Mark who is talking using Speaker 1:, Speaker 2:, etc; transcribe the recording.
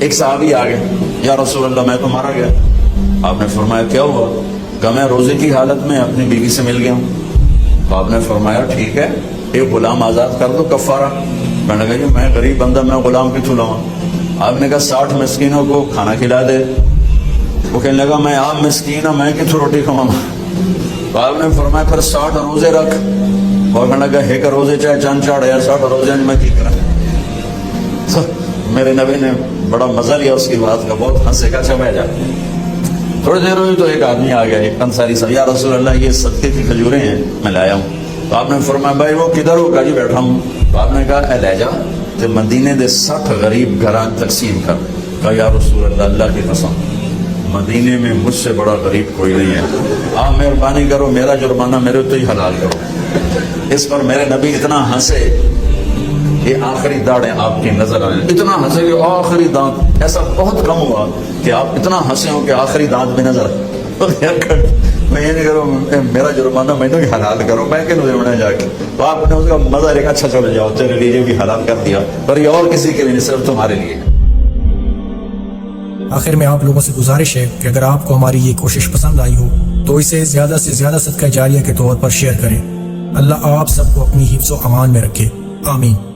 Speaker 1: ایک صحابی آ گئے، یا رسول اللہ میں تو مارا گیا۔ آپ نے فرمایا کیا ہوا؟ کہ میں روزے کی حالت میں اپنی بیوی سے مل گیا ہوں۔ تو آپ نے فرمایا ٹھیک ہے، ایک غلام آزاد کر دو کفارہ۔ میں نے کہا جی میں غریب بندہ، میں غلام کتوں لاؤں؟ آپ نے کہا 60 مسکینوں کو کھانا کھلا دے۔ وہ کہنے لگا میں آپ مسکین ہوں، میں کتوں روٹی کھاؤں؟ تو آپ نے فرمایا پھر 60 روزے رکھ۔ اور کہنے لگا ایک روزے چاہے چند چاڑ یا 60 روزے میں کی کرا۔ میرے نبی نے بڑا مزہ لیا اس کی بات کا، بہت ہنسے، کا اچھا میں جا۔ تھوڑی دیر ہوئی تو ایک آدمی آ گیا، ایک انصاری صاحب، یا رسول اللہ یہ صدقے کی کھجوریں ہیں میں لایا ہوں۔ تو آپ نے فرمایا بھائی وہ کدھر ہو؟ کہا جی بیٹھا ہوں۔ تو آپ نے کہا اے لے جا تے مدینے دے 60 غریب گھران تقسیم کر۔ کہا یا رسول اللہ اللہ کی قسم مدینے میں مجھ سے بڑا غریب کوئی نہیں ہے، آپ مہربانی کرو میرا جرمانہ میرے تو ہی حلال کرو۔ اس پر میرے نبی اتنا ہنسے، یہ آخری داڑیں آپ کی نظر آئیں، اتنا ہنسے کہ آخری دانت، ایسا بہت کم ہوا کہ آپ اتنا ہنسے ہو کہ آخری دانت بھی نظر آئے۔ میں یہ نہیں کروں میرا جرمانہ میں ہی حلال کرو، میں کیوں دیونا جا کے؟ تو آپ نے اس کا مزہ لے کر اچھا چلے جاؤ تیرے لیے بھی حلال کر دیا، پر یہ اور کسی کے لیے نہیں، صرف تمہارے لیے۔
Speaker 2: آخر میں آپ لوگوں سے گزارش ہے کہ اگر آپ کو ہماری یہ کوشش پسند آئی ہو تو اسے زیادہ سے زیادہ صدقہ جاریہ کے طور پر شیئر کریں۔ اللہ آپ سب کو اپنی حفظ و امان میں رکھے، آمین۔